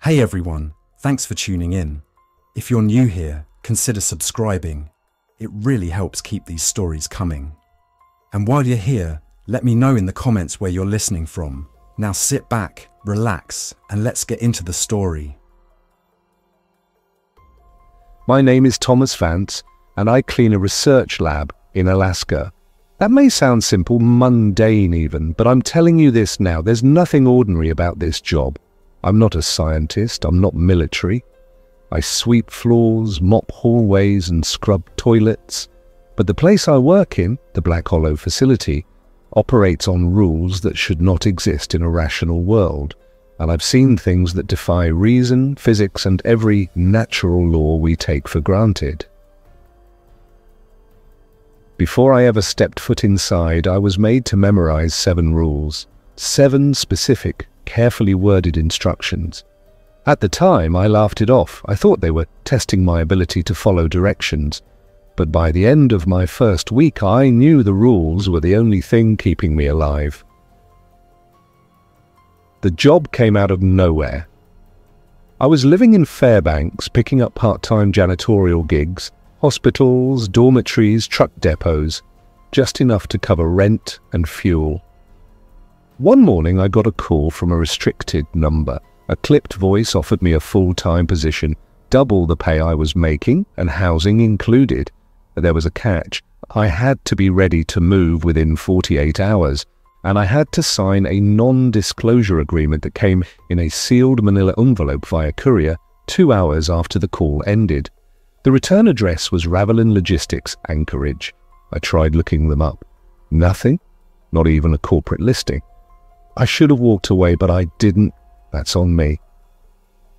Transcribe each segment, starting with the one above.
Hey everyone, thanks for tuning in. If you're new here, consider subscribing. It really helps keep these stories coming. And while you're here, let me know in the comments where you're listening from. Now sit back, relax, and let's get into the story. My name is Thomas Vance, and I clean a research lab in Alaska. That may sound simple, mundane even, but I'm telling you this now, there's nothing ordinary about this job. I'm not a scientist, I'm not military. I sweep floors, mop hallways and scrub toilets. But the place I work in, the Black Hollow facility, operates on rules that should not exist in a rational world. And I've seen things that defy reason, physics and every natural law we take for granted. Before I ever stepped foot inside, I was made to memorize 7 rules. 7 specific, carefully worded instructions. At the time, I laughed it off. I thought they were testing my ability to follow directions. But by the end of my first week, I knew the rules were the only thing keeping me alive. The job came out of nowhere. I was living in Fairbanks, picking up part-time janitorial gigs, hospitals, dormitories, truck depots, just enough to cover rent and fuel. One morning I got a call from a restricted number. A clipped voice offered me a full-time position, double the pay I was making, and housing included. But there was a catch. I had to be ready to move within 48 hours, and I had to sign a non-disclosure agreement that came in a sealed manila envelope via courier 2 hours after the call ended. The return address was Ravelin Logistics, Anchorage. I tried looking them up. Nothing, not even a corporate listing. I should have walked away, but I didn't. That's on me.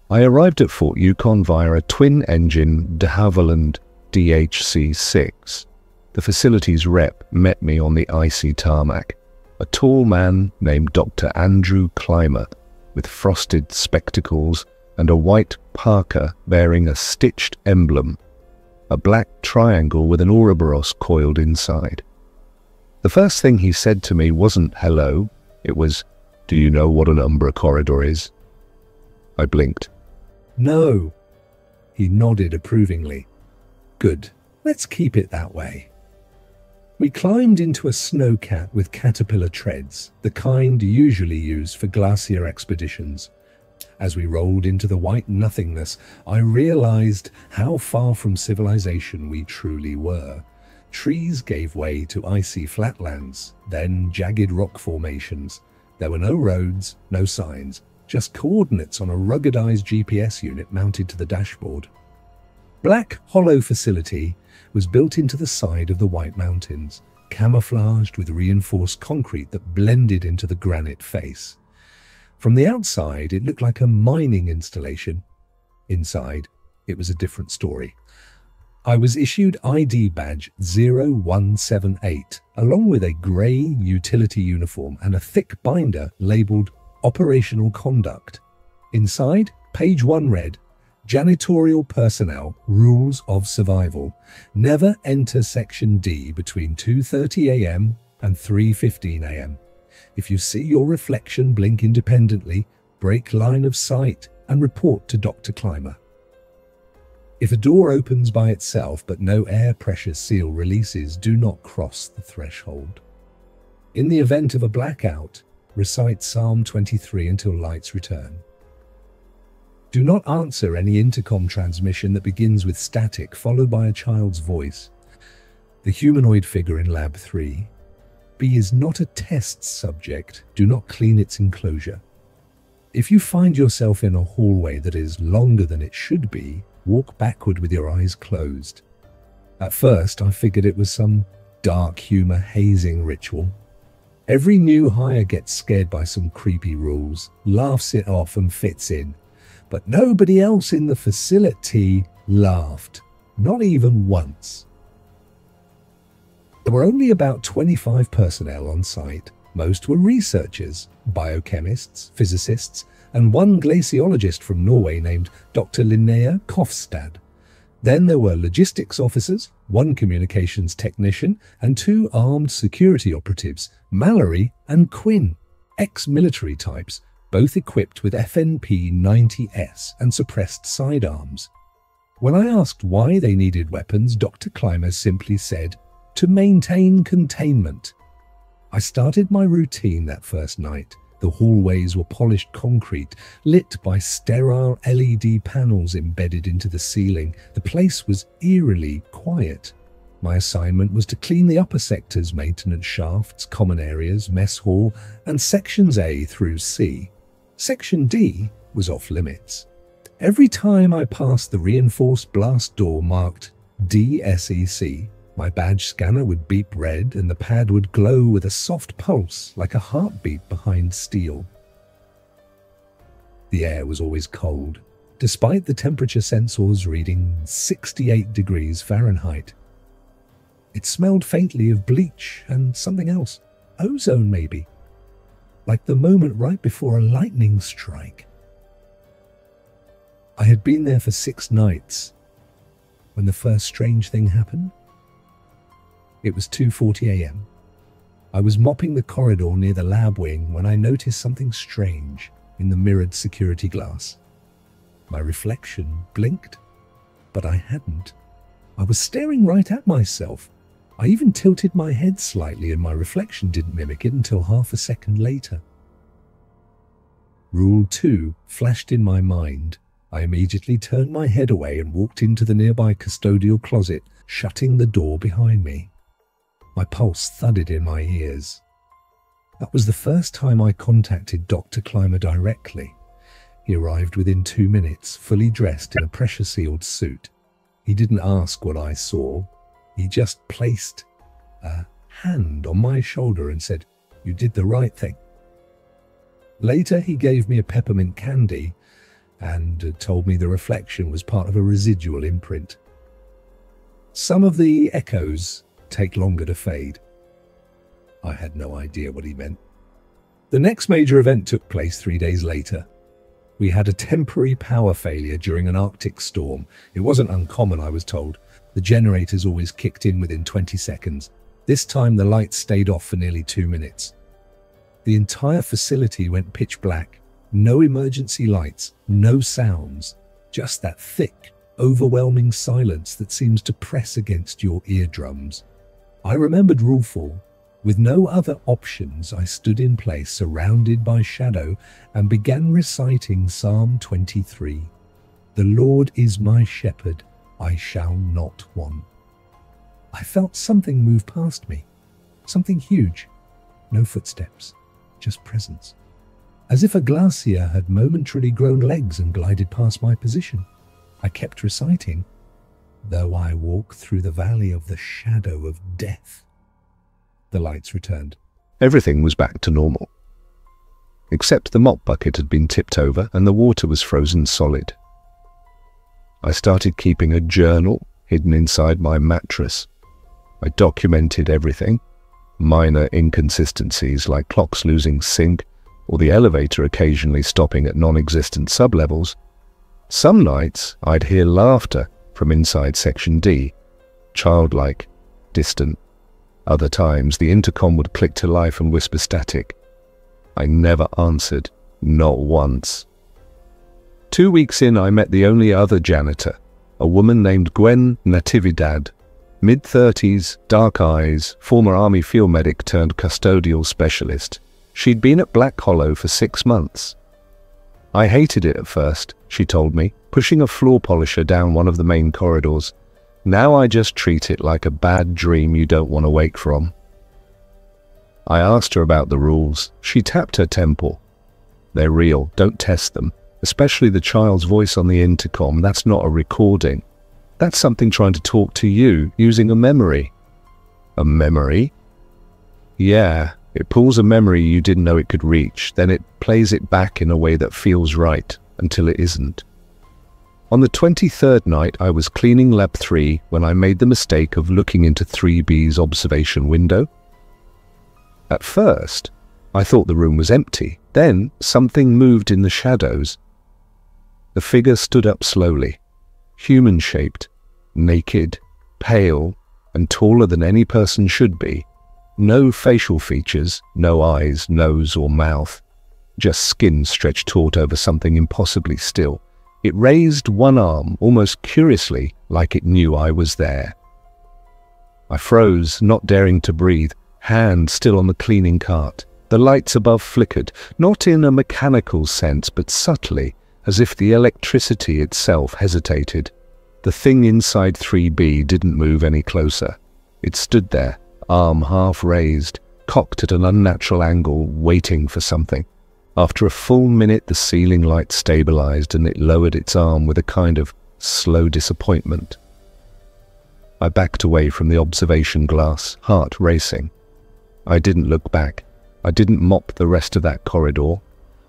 I arrived at Fort Yukon via a twin-engine de Havilland DHC-6. The facility's rep met me on the icy tarmac. A tall man named Dr. Andrew Clymer, with frosted spectacles and a white parka bearing a stitched emblem, a black triangle with an Ouroboros coiled inside. The first thing he said to me wasn't hello, it was, "Do you know what an Umbra corridor is?" I blinked. No. He nodded approvingly. Good. Let's keep it that way. We climbed into a snowcat with caterpillar treads, the kind usually used for glacier expeditions. As we rolled into the white nothingness, I realized how far from civilization we truly were. Trees gave way to icy flatlands, then jagged rock formations. There were no roads, no signs, just coordinates on a ruggedized GPS unit mounted to the dashboard. Black Hollow facility was built into the side of the White Mountains, camouflaged with reinforced concrete that blended into the granite face. From the outside, it looked like a mining installation. Inside, it was a different story. I was issued ID badge 0178, along with a grey utility uniform and a thick binder labelled Operational Conduct. Inside, page 1 read, Janitorial Personnel Rules of Survival. Never enter Section D between 2:30 a.m. and 3:15 a.m. If you see your reflection blink independently, break line of sight and report to Dr. Clymer. If a door opens by itself but no air pressure seal releases, do not cross the threshold. In the event of a blackout, recite Psalm 23 until lights return. Do not answer any intercom transmission that begins with static followed by a child's voice. The humanoid figure in Lab 3. B is not a test subject. Do not clean its enclosure. If you find yourself in a hallway that is longer than it should be, walk backward with your eyes closed. At first, I figured it was some dark humor hazing ritual. Every new hire gets scared by some creepy rules, laughs it off and fits in. But nobody else in the facility laughed, not even once. There were only about 25 personnel on site. Most were researchers, biochemists, physicists, and one glaciologist from Norway named Dr. Linnea Kofstad. Then there were logistics officers, one communications technician, and 2 armed security operatives, Mallory and Quinn, ex-military types, both equipped with FNP-90S and suppressed sidearms. When I asked why they needed weapons, Dr. Clymer simply said, "To maintain containment." I started my routine that first night. The hallways were polished concrete, lit by sterile LED panels embedded into the ceiling. The place was eerily quiet. My assignment was to clean the upper sectors, maintenance shafts, common areas, mess hall, and sections A through C. Section D was off limits. Every time I passed the reinforced blast door marked DSEC, my badge scanner would beep red and the pad would glow with a soft pulse like a heartbeat behind steel. The air was always cold, despite the temperature sensors reading 68 degrees Fahrenheit. It smelled faintly of bleach and something else, ozone maybe, like the moment right before a lightning strike. I had been there for 6 nights when the first strange thing happened. It was 2:40 a.m. I was mopping the corridor near the lab wing when I noticed something strange in the mirrored security glass. My reflection blinked, but I hadn't. I was staring right at myself. I even tilted my head slightly and my reflection didn't mimic it until half a second later. Rule 2 flashed in my mind. I immediately turned my head away and walked into the nearby custodial closet, shutting the door behind me. My pulse thudded in my ears. That was the first time I contacted Dr. Clymer directly. He arrived within 2 minutes, fully dressed in a pressure-sealed suit. He didn't ask what I saw. He just placed a hand on my shoulder and said, "You did the right thing." Later, he gave me a peppermint candy and told me the reflection was part of a residual imprint. Some of the echoes take longer to fade. I had no idea what he meant. The next major event took place 3 days later. We had a temporary power failure during an Arctic storm. It wasn't uncommon, I was told. The generators always kicked in within 20 seconds. This time the lights stayed off for nearly 2 minutes. The entire facility went pitch black. No emergency lights, no sounds, just that thick, overwhelming silence that seems to press against your eardrums. I remembered Rule 4. With no other options, I stood in place, surrounded by shadow, and began reciting Psalm 23. "The Lord is my shepherd, I shall not want." I felt something move past me. Something huge. No footsteps, just presence. As if a glacier had momentarily grown legs and glided past my position. I kept reciting, "Though I walk through the valley of the shadow of death." The lights returned. Everything was back to normal. Except the mop bucket had been tipped over and the water was frozen solid. I started keeping a journal hidden inside my mattress. I documented everything. Minor inconsistencies like clocks losing sync or the elevator occasionally stopping at non-existent sublevels. Some nights I'd hear laughter from inside Section D, childlike, distant. Other times the intercom would click to life and whisper static. I never answered, not once. 2 weeks in, I met the only other janitor, a woman named Gwen Natividad, mid-30s, dark eyes, former Army field medic turned custodial specialist. She'd been at Black Hollow for 6 months. I hated it at first, she told me, pushing a floor polisher down one of the main corridors. Now I just treat it like a bad dream you don't want to wake from. I asked her about the rules. She tapped her temple. They're real, don't test them. Especially the child's voice on the intercom, that's not a recording. That's something trying to talk to you using a memory. A memory? Yeah, it pulls a memory you didn't know it could reach, then it plays it back in a way that feels right, until it isn't. On the 23rd night, I was cleaning Lab 3 when I made the mistake of looking into 3B's observation window. At first, I thought the room was empty. Then, something moved in the shadows. The figure stood up slowly, human-shaped, naked, pale, and taller than any person should be. No facial features, no eyes, nose, or mouth. just skin stretched taut over something impossibly still. It raised one arm, almost curiously, like it knew I was there. I froze, not daring to breathe, hand still on the cleaning cart. The lights above flickered, not in a mechanical sense, but subtly, as if the electricity itself hesitated. The thing inside 3B didn't move any closer. It stood there, arm half raised, cocked at an unnatural angle, waiting for something. After a full minute, the ceiling light stabilized and it lowered its arm with a kind of slow disappointment. I backed away from the observation glass, heart racing. I didn't look back. I didn't mop the rest of that corridor.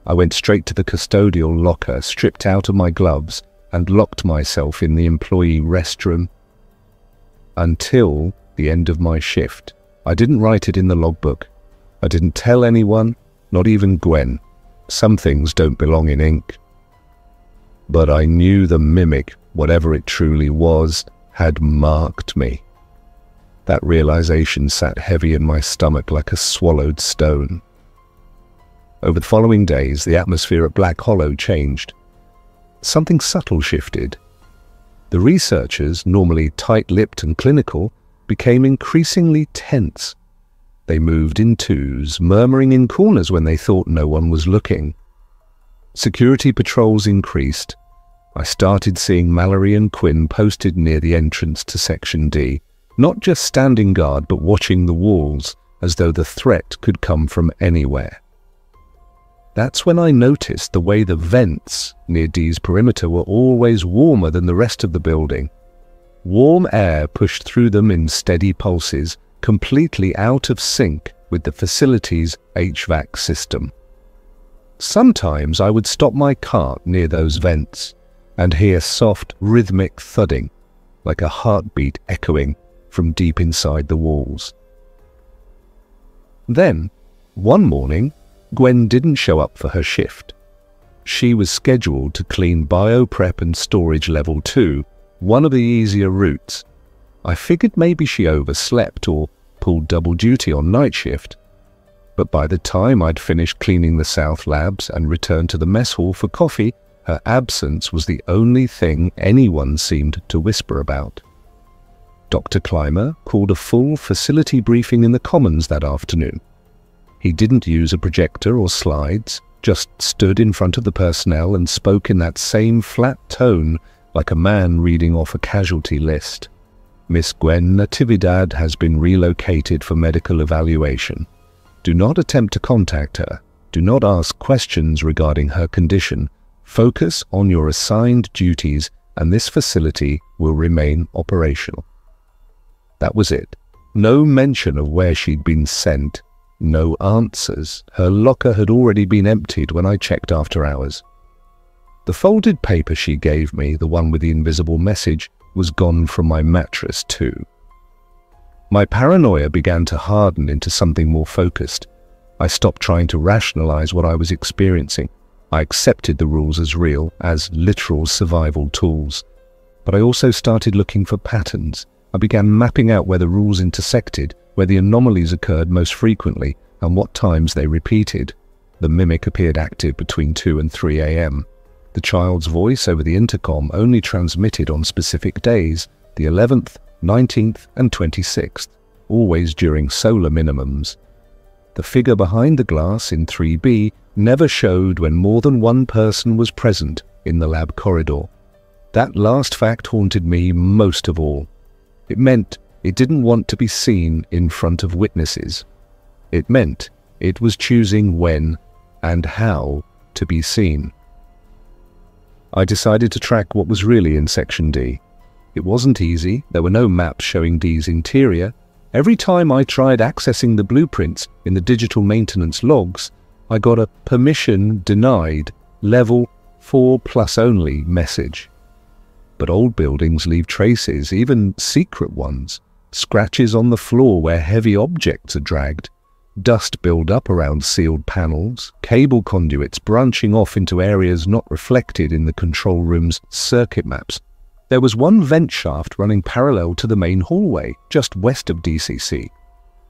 I went straight to the custodial locker, stripped out of my gloves, and locked myself in the employee restroom. Until the end of my shift. I didn't write it in the logbook. I didn't tell anyone, not even Gwen. Some things don't belong in ink. But I knew the mimic, whatever it truly was, had marked me. That realization sat heavy in my stomach like a swallowed stone. Over the following days, the atmosphere at Black Hollow changed. Something subtle shifted. The researchers, normally tight-lipped and clinical, became increasingly tense. They moved in twos, murmuring in corners when they thought no one was looking. Security patrols increased. I started seeing Mallory and Quinn posted near the entrance to Section D, not just standing guard but watching the walls, as though the threat could come from anywhere. That's when I noticed the way the vents near D's perimeter were always warmer than the rest of the building. Warm air pushed through them in steady pulses, completely out of sync with the facility's HVAC system. Sometimes I would stop my cart near those vents and hear soft, rhythmic thudding, like a heartbeat echoing from deep inside the walls. Then, one morning, Gwen didn't show up for her shift. She was scheduled to clean bioprep and storage level 2, one of the easier routes. I figured maybe she overslept or pulled double duty on night shift. But by the time I'd finished cleaning the South Labs and returned to the mess hall for coffee, her absence was the only thing anyone seemed to whisper about. Dr. Clymer called a full facility briefing in the Commons that afternoon. He didn't use a projector or slides, just stood in front of the personnel and spoke in that same flat tone like a man reading off a casualty list. Miss Gwen Natividad has been relocated for medical evaluation. Do not attempt to contact her. Do not ask questions regarding her condition. Focus on your assigned duties and this facility will remain operational. That was it. No mention of where she'd been sent. No answers. Her locker had already been emptied when I checked after hours. The folded paper she gave me, the one with the invisible message, was gone from my mattress too. My paranoia began to harden into something more focused. I stopped trying to rationalize what I was experiencing. I accepted the rules as real, as literal survival tools. But I also started looking for patterns. I began mapping out where the rules intersected, where the anomalies occurred most frequently, and what times they repeated. The mimic appeared active between 2 and 3 a.m. The child's voice over the intercom only transmitted on specific days, the 11th, 19th, and 26th, always during solar minimums. The figure behind the glass in 3B never showed when more than one person was present in the lab corridor. That last fact haunted me most of all. It meant it didn't want to be seen in front of witnesses. It meant it was choosing when and how to be seen. I decided to track what was really in Section D. It wasn't easy. There were no maps showing D's interior. Every time I tried accessing the blueprints in the digital maintenance logs, I got a permission denied, level 4+ only message. But old buildings leave traces, even secret ones. Scratches on the floor where heavy objects are dragged. Dust build up around sealed panels, cable conduits branching off into areas not reflected in the control room's circuit maps. There was one vent shaft running parallel to the main hallway, just west of DCC.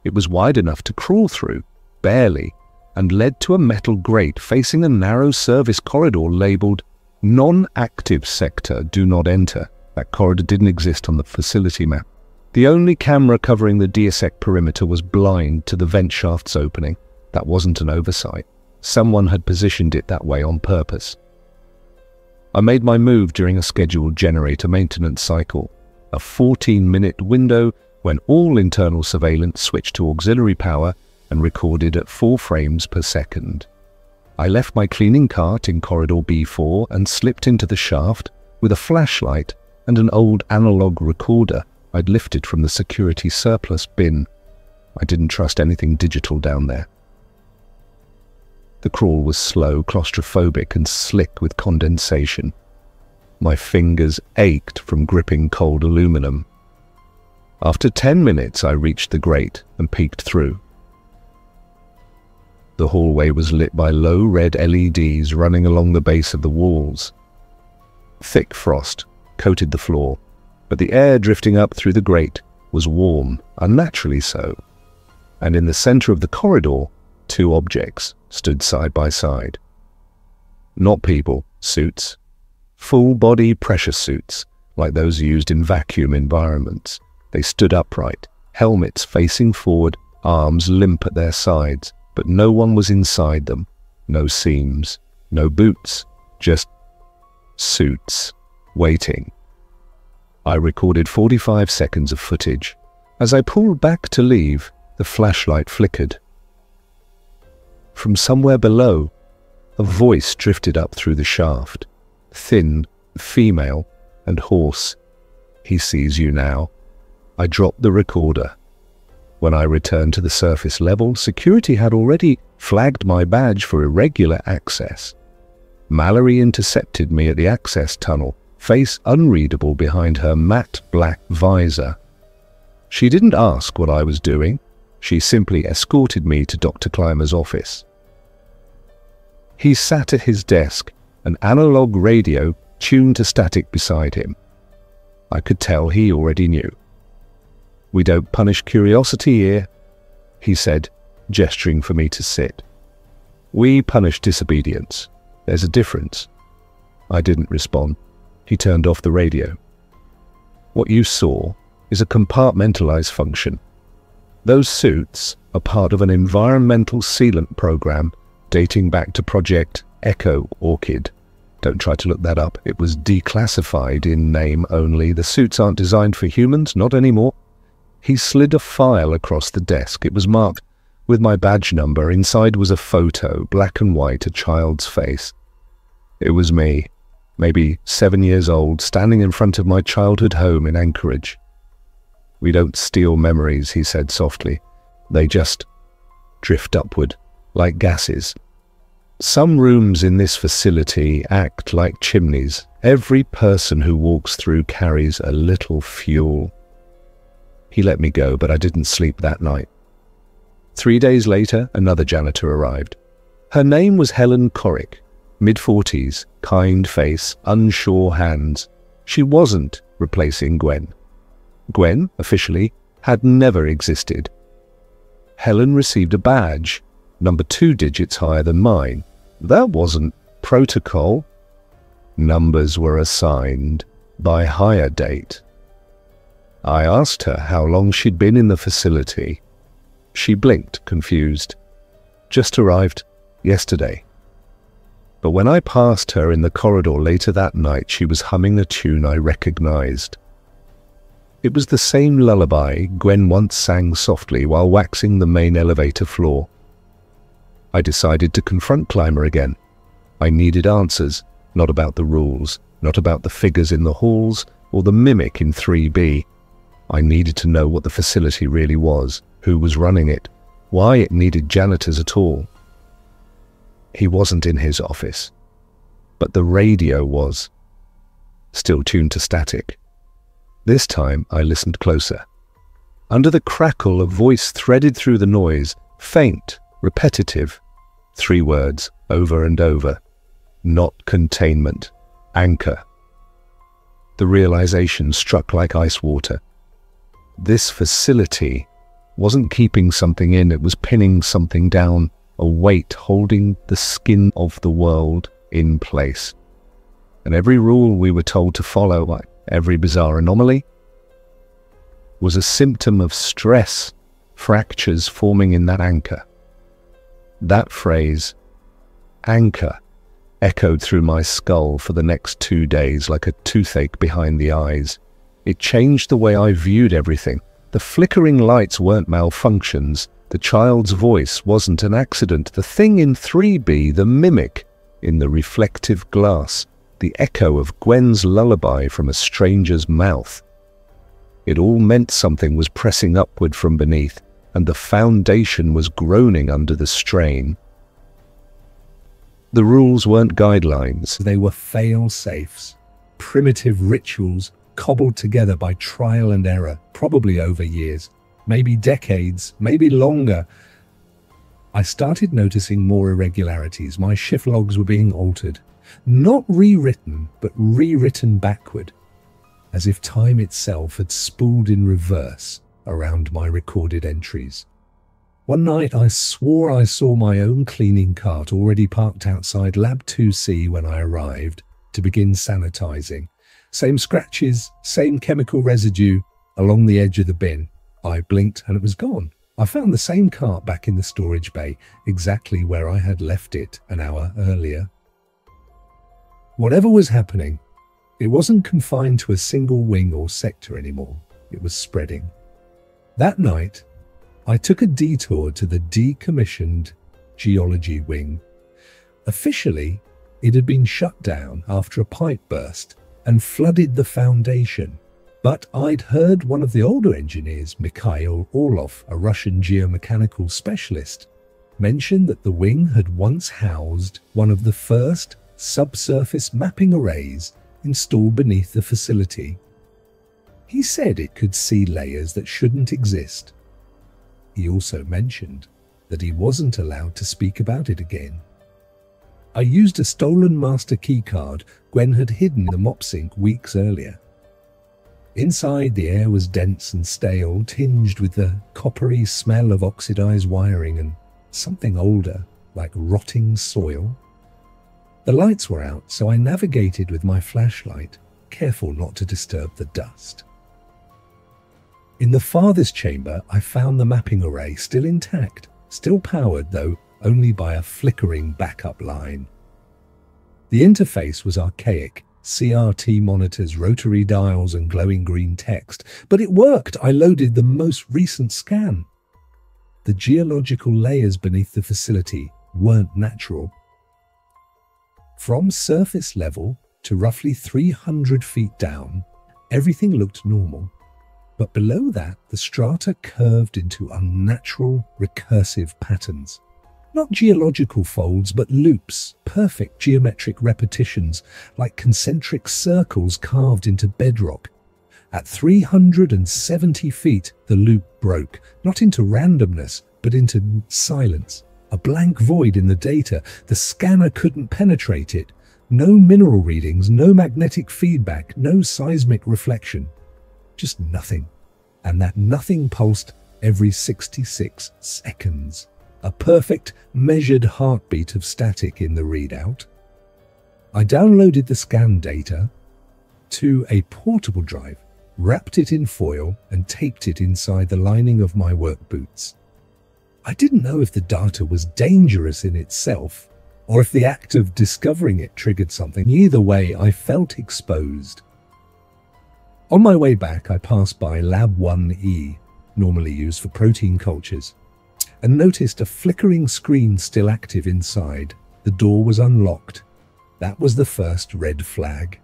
It was wide enough to crawl through, barely, and led to a metal grate facing a narrow service corridor labelled Non-Active Sector, Do Not Enter. That corridor didn't exist on the facility map. The only camera covering the DSEC perimeter was blind to the vent shaft's opening. That wasn't an oversight. Someone had positioned it that way on purpose. I made my move during a scheduled generator maintenance cycle, a 14-minute window when all internal surveillance switched to auxiliary power and recorded at 4 frames per second. I left my cleaning cart in corridor B4 and slipped into the shaft with a flashlight and an old analog recorder I'd lifted from the security surplus bin. I didn't trust anything digital down there. The crawl was slow, claustrophobic, and slick with condensation. My fingers ached from gripping cold aluminum. After 10 minutes, I reached the grate and peeked through. The hallway was lit by low red LEDs running along the base of the walls. Thick frost coated the floor, but the air drifting up through the grate was warm, unnaturally so. And in the center of the corridor, 2 objects stood side by side. Not people, suits. Full-body pressure suits, like those used in vacuum environments. They stood upright, helmets facing forward, arms limp at their sides, but no one was inside them. No seams, no boots, just suits, waiting. I recorded 45 seconds of footage. As I pulled back to leave, the flashlight flickered. From somewhere below, a voice drifted up through the shaft. Thin, female, and hoarse. "He sees you now." I dropped the recorder. When I returned to the surface level, security had already flagged my badge for irregular access. Mallory intercepted me at the access tunnel, face unreadable behind her matte black visor. She didn't ask what I was doing. She simply escorted me to Dr. Clymer's office. He sat at his desk, an analog radio tuned to static beside him. I could tell he already knew. "We don't punish curiosity here," he said, gesturing for me to sit. "We punish disobedience. There's a difference." I didn't respond. He turned off the radio. "What you saw is a compartmentalized function. Those suits are part of an environmental sealant program dating back to Project Echo Orchid. Don't try to look that up. It was declassified in name only. The suits aren't designed for humans, not anymore." He slid a file across the desk. It was marked with my badge number. Inside was a photo, black and white, a child's face. It was me, maybe 7 years old, standing in front of my childhood home in Anchorage. "We don't steal memories," he said softly. "They just drift upward, like gases. Some rooms in this facility act like chimneys. Every person who walks through carries a little fuel." He let me go, but I didn't sleep that night. 3 days later, another janitor arrived. Her name was Helen Corrick, mid-40s, kind face, unsure hands. She wasn't replacing Gwen. Gwen, officially, had never existed. Helen received a badge, number 2 digits higher than mine. That wasn't protocol. Numbers were assigned by hire date. I asked her how long she'd been in the facility. She blinked, confused. "Just arrived yesterday." But when I passed her in the corridor later that night, she was humming a tune I recognized. It was the same lullaby Gwen once sang softly while waxing the main elevator floor. I decided to confront Clymer again. I needed answers, not about the rules, not about the figures in the halls or the mimic in 3B. I needed to know what the facility really was, who was running it, why it needed janitors at all. He wasn't in his office, but the radio was, still tuned to static. This time I listened closer. Under the crackle, a voice threaded through the noise, faint, repetitive. 3 words, over and over. Not containment. Anchor. The realization struck like ice water. This facility wasn't keeping something in, it was pinning something down a weight holding the skin of the world in place. And every rule we were told to follow, every bizarre anomaly, was a symptom of stress, fractures forming in that anchor. That phrase, anchor, echoed through my skull for the next 2 days like a toothache behind the eyes. It changed the way I viewed everything. The flickering lights weren't malfunctions. The child's voice wasn't an accident. The thing in 3B, the mimic in the reflective glass, the echo of Gwen's lullaby from a stranger's mouth. It all meant something was pressing upward from beneath, and the foundation was groaning under the strain. The rules weren't guidelines. They were fail-safes, primitive rituals cobbled together by trial and error, probably over years, maybe decades, maybe longer. I started noticing more irregularities. My shift logs were being altered. Not rewritten, but rewritten backward, as if time itself had spooled in reverse around my recorded entries. One night I swore I saw my own cleaning cart already parked outside Lab 2C when I arrived to begin sanitizing. Same scratches, same chemical residue along the edge of the bin. I blinked and it was gone. I found the same cart back in the storage bay, exactly where I had left it an hour earlier. Whatever was happening, it wasn't confined to a single wing or sector anymore. It was spreading. That night, I took a detour to the decommissioned geology wing. Officially, it had been shut down after a pipe burst and flooded the foundation. But I'd heard one of the older engineers, Mikhail Orlov, a Russian geomechanical specialist, mention that the wing had once housed one of the first subsurface mapping arrays installed beneath the facility. He said it could see layers that shouldn't exist. He also mentioned that he wasn't allowed to speak about it again. I used a stolen master keycard Gwen had hidden in the mop sink weeks earlier. Inside, the air was dense and stale, tinged with the coppery smell of oxidized wiring and something older, like rotting soil. The lights were out, so I navigated with my flashlight, careful not to disturb the dust. In the farthest chamber, I found the mapping array still intact, still powered, though only by a flickering backup line. The interface was archaic, CRT monitors, rotary dials and glowing green text, but it worked. I loaded the most recent scan. The geological layers beneath the facility weren't natural. From surface level to roughly 300 feet down, everything looked normal. But below that, the strata curved into unnatural, recursive patterns. Not geological folds, but loops, perfect geometric repetitions, like concentric circles carved into bedrock. At 370 feet, the loop broke, not into randomness, but into silence. A blank void in the data. The scanner couldn't penetrate it. No mineral readings, no magnetic feedback, no seismic reflection. Just nothing. And that nothing pulsed every 66 seconds. A perfect, measured heartbeat of static in the readout. I downloaded the scan data to a portable drive, wrapped it in foil, and taped it inside the lining of my work boots. I didn't know if the data was dangerous in itself, or if the act of discovering it triggered something. Either way, I felt exposed. On my way back, I passed by Lab 1E, normally used for protein cultures, and noticed a flickering screen still active inside. The door was unlocked. That was the first red flag.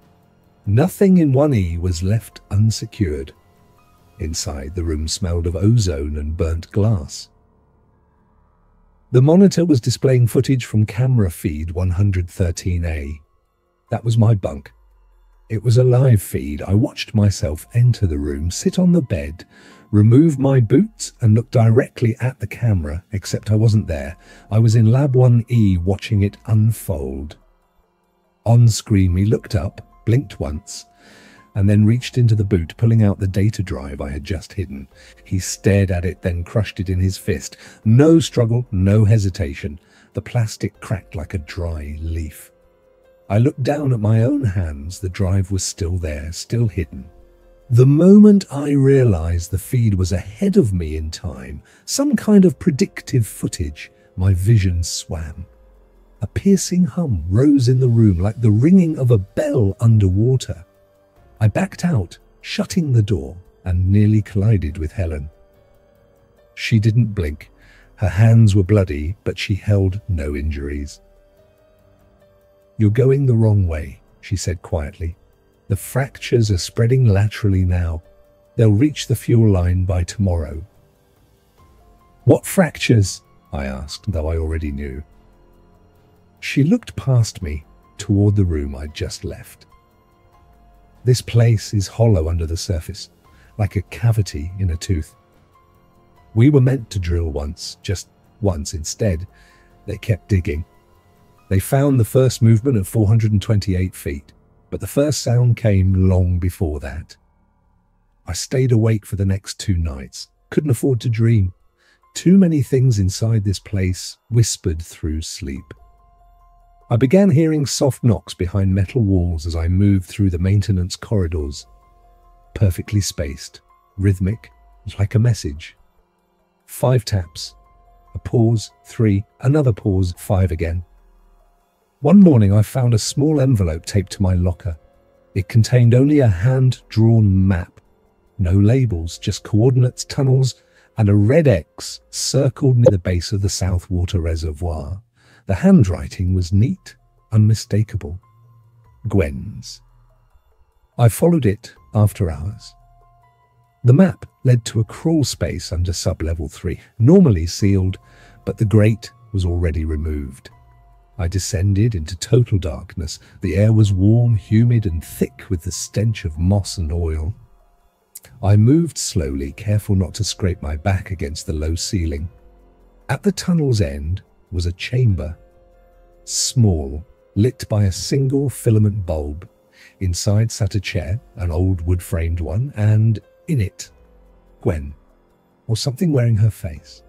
Nothing in 1E was left unsecured. Inside, the room smelled of ozone and burnt glass. The monitor was displaying footage from camera feed 113A. That was my bunk. It was a live feed. I watched myself enter the room, sit on the bed, remove my boots and look directly at the camera, except I wasn't there. I was in Lab 1E watching it unfold. On screen, we looked up, blinked once. and then reached into the boot, pulling out the data drive I had just hidden. He stared at it, then crushed it in his fist. No struggle, no hesitation. The plastic cracked like a dry leaf. I looked down at my own hands. The drive was still there, still hidden. The moment I realized the feed was ahead of me in time, some kind of predictive footage, my vision swam. A piercing hum rose in the room like the ringing of a bell underwater. I backed out, shutting the door, and nearly collided with Helen. She didn't blink. Her hands were bloody, but she held no injuries. "You're going the wrong way," she said quietly. "The fractures are spreading laterally now. They'll reach the fuel line by tomorrow." "What fractures?" I asked, though I already knew. She looked past me, toward the room I'd just left. "This place is hollow under the surface, like a cavity in a tooth. We were meant to drill once, just once. Instead, they kept digging. They found the first movement at 428 feet, but the first sound came long before that. I stayed awake for the next 2 nights, couldn't afford to dream. Too many things inside this place whispered through sleep. I began hearing soft knocks behind metal walls as I moved through the maintenance corridors. Perfectly spaced, rhythmic, like a message. 5 taps, a pause, 3, another pause, 5 again. One morning I found a small envelope taped to my locker. It contained only a hand-drawn map. No labels, just coordinates, tunnels, and a red X circled near the base of the South Water Reservoir. The handwriting was neat, unmistakable. Gwen's. I followed it after hours. The map led to a crawl space under sub-level 3, normally sealed, but the grate was already removed. I descended into total darkness. The air was warm, humid, and thick with the stench of moss and oil. I moved slowly, careful not to scrape my back against the low ceiling. At the tunnel's end was a chamber, small, lit by a single filament bulb. Inside sat a chair, an old wood-framed one, and in it, Gwen, or something wearing her face.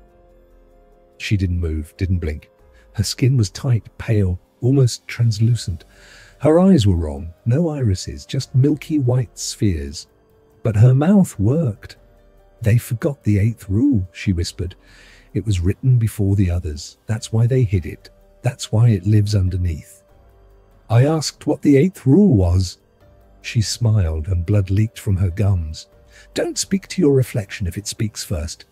She didn't move, didn't blink. Her skin was tight, pale, almost translucent. Her eyes were wrong, no irises, just milky white spheres. But her mouth worked. "They forgot the 8th rule," she whispered. "It was written before the others. That's why they hid it. That's why it lives underneath." I asked what the 8th rule was. She smiled and blood leaked from her gums. "Don't speak to your reflection if it speaks first."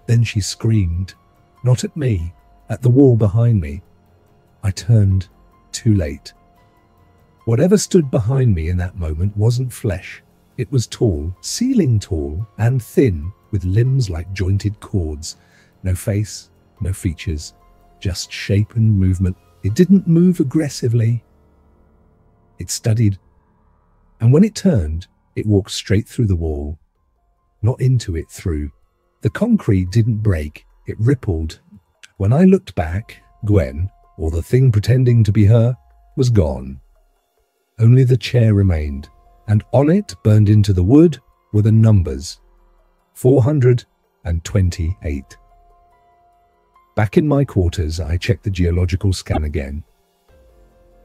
Then she screamed, not at me, at the wall behind me. I turned, too late. Whatever stood behind me in that moment wasn't flesh. It was tall, ceiling tall, and thin, with limbs like jointed cords. No face, no features, just shape and movement. It didn't move aggressively. It studied. And when it turned, it walked straight through the wall. Not into it, through. The concrete didn't break. It rippled. When I looked back, Gwen, or the thing pretending to be her, was gone. Only the chair remained, and on it, burned into the wood, were the numbers. 428. Back in my quarters, I checked the geological scan again.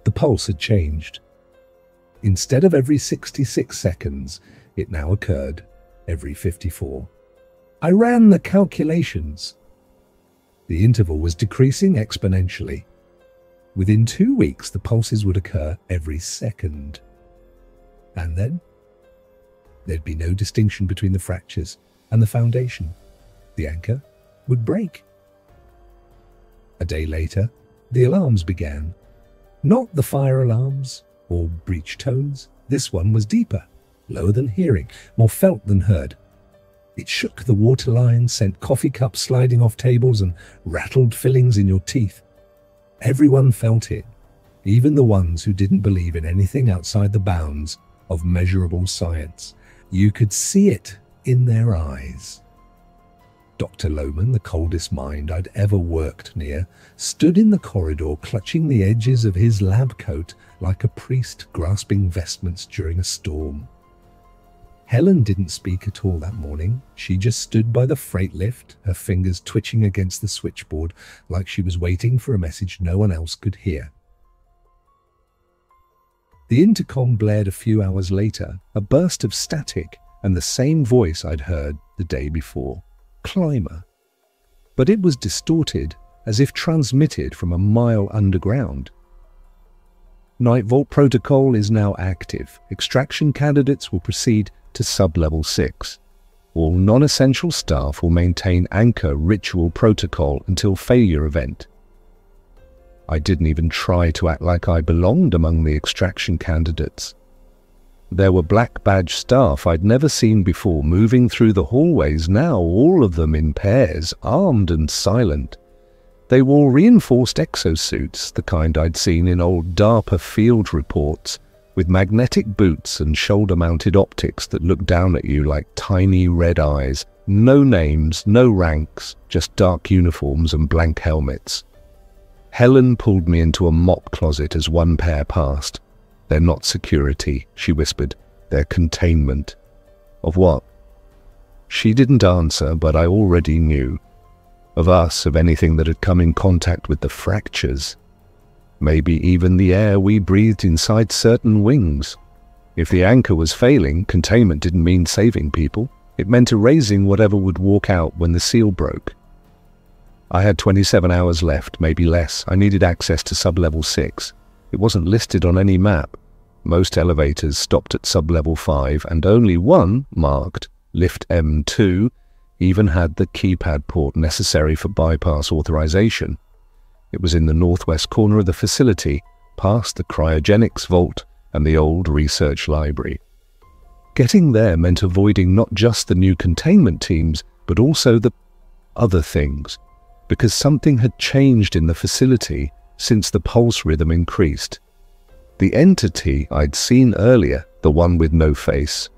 The pulse had changed. Instead of every 66 seconds, it now occurred every 54. I ran the calculations. The interval was decreasing exponentially. Within 2 weeks, the pulses would occur every second. And then, there'd be no distinction between the fractures and the foundation. The anchor would break. A day later, the alarms began. Not the fire alarms or breach tones. This one was deeper, lower than hearing, more felt than heard. It shook the water line, sent coffee cups sliding off tables, and rattled fillings in your teeth. Everyone felt it, even the ones who didn't believe in anything outside the bounds of measurable science. You could see it in their eyes. Dr. Lohman, the coldest mind I'd ever worked near, stood in the corridor clutching the edges of his lab coat like a priest grasping vestments during a storm. Helen didn't speak at all that morning. She just stood by the freight lift, her fingers twitching against the switchboard like she was waiting for a message no one else could hear. The intercom blared a few hours later, a burst of static, and the same voice I'd heard the day before. Climber. But it was distorted, as if transmitted from a mile underground. Night Vault protocol is now active. Extraction candidates will proceed to sub-level 6. All non-essential staff will maintain anchor ritual protocol until failure event. I didn't even try to act like I belonged among the extraction candidates. There were black badge staff I'd never seen before moving through the hallways now, all of them in pairs, armed and silent. They wore reinforced exosuits, the kind I'd seen in old DARPA field reports, with magnetic boots and shoulder-mounted optics that looked down at you like tiny red eyes. No names, no ranks, just dark uniforms and blank helmets. Helen pulled me into a mop closet as one pair passed. "They're not security," she whispered. "They're containment." Of what? She didn't answer, but I already knew. Of us, of anything that had come in contact with the fractures. Maybe even the air we breathed inside certain wings. If the anchor was failing, containment didn't mean saving people. It meant erasing whatever would walk out when the seal broke. I had 27 hours left, maybe less. I needed access to sub-level 6. It wasn't listed on any map. Most elevators stopped at sub-level 5, and only one, marked Lift M2, even had the keypad port necessary for bypass authorization. It was in the northwest corner of the facility, past the cryogenics vault and the old research library. Getting there meant avoiding not just the new containment teams, but also the other things, because something had changed in the facility since the pulse rhythm increased. The entity I'd seen earlier, the one with no face,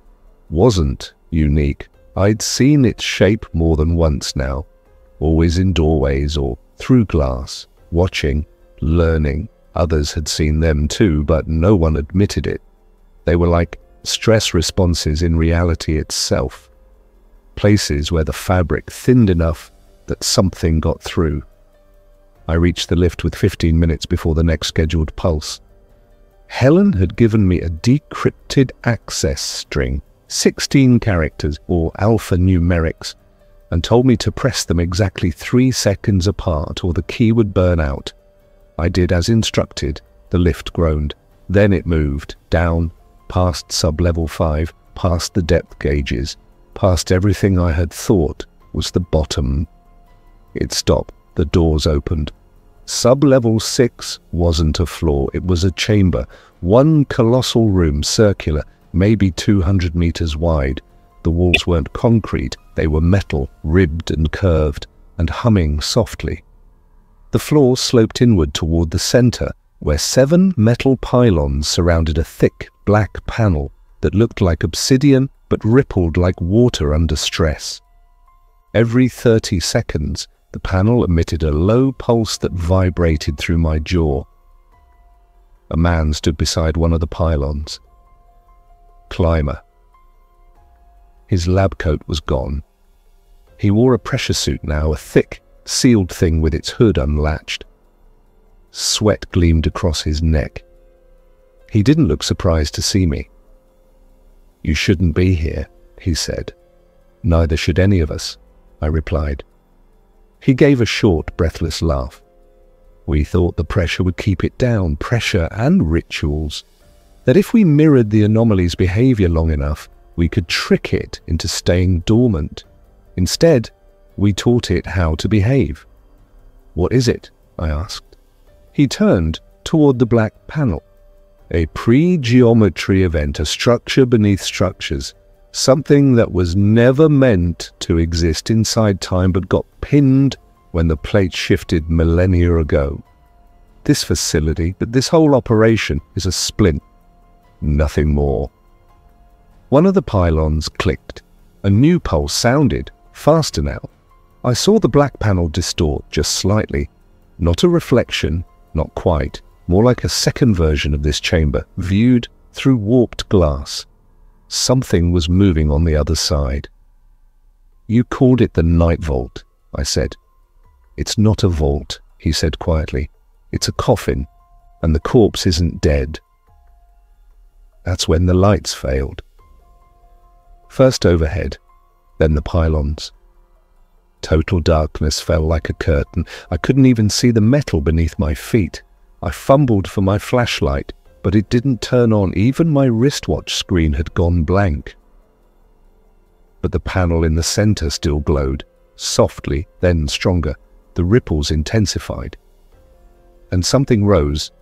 wasn't unique. I'd seen its shape more than once now, always in doorways or through glass, watching, learning. Others had seen them too, but no one admitted it. They were like stress responses in reality itself, places where the fabric thinned enough that something got through. I reached the lift with 15 minutes before the next scheduled pulse. Helen had given me a decrypted access string, 16 characters or alphanumerics, and told me to press them exactly 3 seconds apart or the key would burn out. I did as instructed. The lift groaned. Then it moved, down, past sub-level 5, past the depth gauges, past everything I had thought was the bottom. It stopped. The doors opened. Sub-level 6 wasn't a floor, it was a chamber. One colossal room, circular, maybe 200 meters wide. The walls weren't concrete, they were metal, ribbed and curved, and humming softly. The floor sloped inward toward the center, where 7 metal pylons surrounded a thick, black panel that looked like obsidian but rippled like water under stress. Every 30 seconds, the panel emitted a low pulse that vibrated through my jaw. A man stood beside one of the pylons. Climber. His lab coat was gone. He wore a pressure suit now, a thick, sealed thing with its hood unlatched. Sweat gleamed across his neck. He didn't look surprised to see me. "You shouldn't be here," he said. "Neither should any of us," I replied. He gave a short, breathless laugh. "We thought the pressure would keep it down, pressure and rituals. That if we mirrored the anomaly's behavior long enough, we could trick it into staying dormant. Instead, we taught it how to behave." "What is it?" I asked. He turned toward the black panel. "A pre-geometry event, a structure beneath structures. Something that was never meant to exist inside time but got pinned when the plate shifted millennia ago. This facility, this whole operation, is a splint. Nothing more." One of the pylons clicked. A new pulse sounded, faster now. I saw the black panel distort just slightly. Not a reflection, not quite, more like a second version of this chamber, viewed through warped glass. Something was moving on the other side. "You called it the night vault," I said. "It's not a vault," he said quietly. "It's a coffin, and the corpse isn't dead." That's when the lights failed. First overhead, then the pylons. Total darkness fell like a curtain. I couldn't even see the metal beneath my feet. I fumbled for my flashlight, but it didn't turn on. Even my wristwatch screen had gone blank. But the panel in the center still glowed, softly, then stronger. The ripples intensified. And something rose.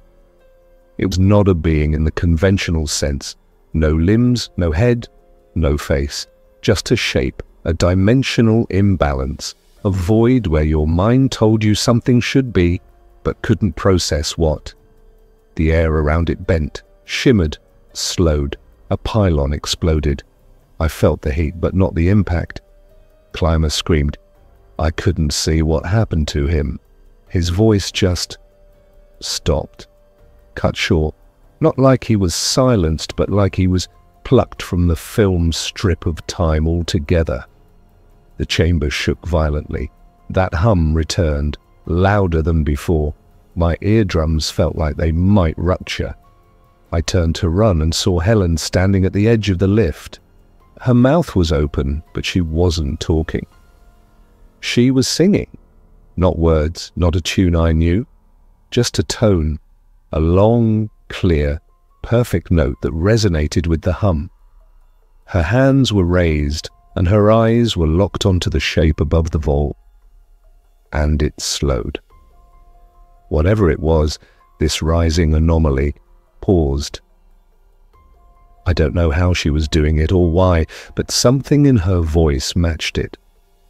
It was not a being in the conventional sense. No limbs, no head, no face. Just a shape, a dimensional imbalance, a void where your mind told you something should be, but couldn't process what. The air around it bent, shimmered, slowed. A pylon exploded. I felt the heat, but not the impact. Clymer screamed. I couldn't see what happened to him. His voice just stopped, cut short. Not like he was silenced, but like he was plucked from the film strip of time altogether. The chamber shook violently. That hum returned, louder than before. My eardrums felt like they might rupture. I turned to run and saw Helen standing at the edge of the lift. Her mouth was open, but she wasn't talking. She was singing. Not words, not a tune I knew. Just a tone, a long, clear, perfect note that resonated with the hum. Her hands were raised, and her eyes were locked onto the shape above the vault. And it slowed. Whatever it was, this rising anomaly paused. I don't know how she was doing it or why, but something in her voice matched it.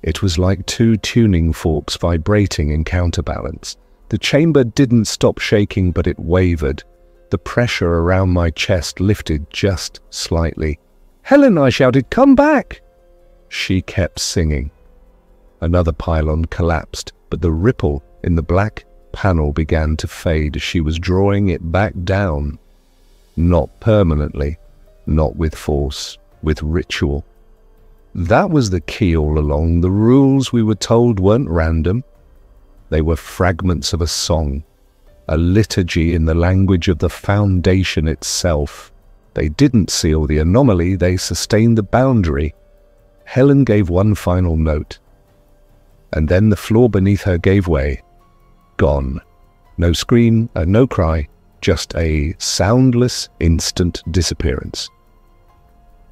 It was like two tuning forks vibrating in counterbalance. The chamber didn't stop shaking, but it wavered. The pressure around my chest lifted just slightly. "Helen," I shouted, "come back!" She kept singing. Another pylon collapsed, but the ripple in the black panel began to fade. She was drawing it back down. Not permanently, not with force, with ritual. That was the key all along. The rules we were told weren't random. They were fragments of a song, a liturgy in the language of the foundation itself. They didn't seal the anomaly, they sustained the boundary. Helen gave one final note, and then the floor beneath her gave way. Gone. No scream, no cry, just a soundless, instant disappearance.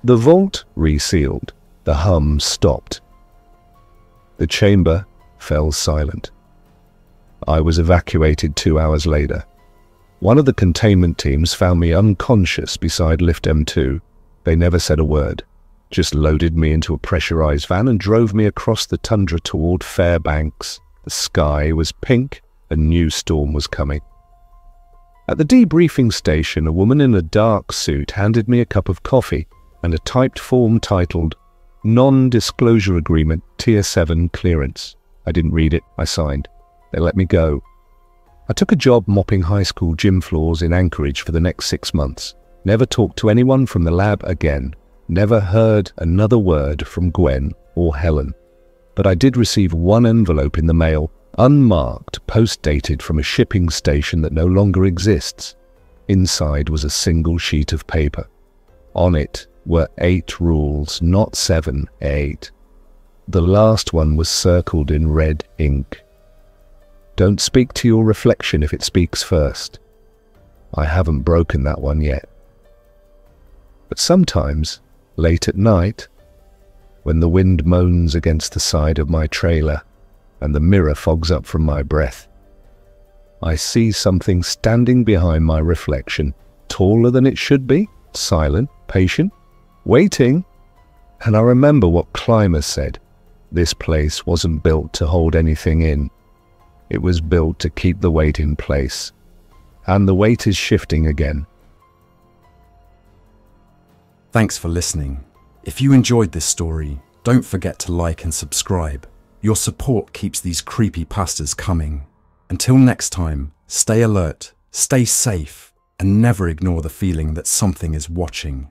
The vault resealed. The hum stopped. The chamber fell silent. I was evacuated 2 hours later. One of the containment teams found me unconscious beside lift M2. They never said a word, just loaded me into a pressurized van and drove me across the tundra toward Fairbanks. The sky was pink. A new storm was coming. At the debriefing station, a woman in a dark suit handed me a cup of coffee and a typed form titled Non-Disclosure Agreement, Tier 7 Clearance. I didn't read it. I signed. They let me go. I took a job mopping high school gym floors in Anchorage for the next 6 months. Never talked to anyone from the lab again. Never heard another word from Gwen or Helen. But I did receive one envelope in the mail, unmarked, post-dated from a shipping station that no longer exists. Inside was a single sheet of paper. On it were 8 rules, not 7, 8. The last one was circled in red ink. Don't speak to your reflection if it speaks first. I haven't broken that one yet. But sometimes, late at night, when the wind moans against the side of my trailer and the mirror fogs up from my breath, I see something standing behind my reflection, taller than it should be, silent, patient, waiting. And I remember what Clymer said. This place wasn't built to hold anything in. It was built to keep the weight in place. And the weight is shifting again. Thanks for listening. If you enjoyed this story, don't forget to like and subscribe. Your support keeps these creepypastas coming. Until next time, stay alert, Stay safe and never ignore the feeling that something is watching.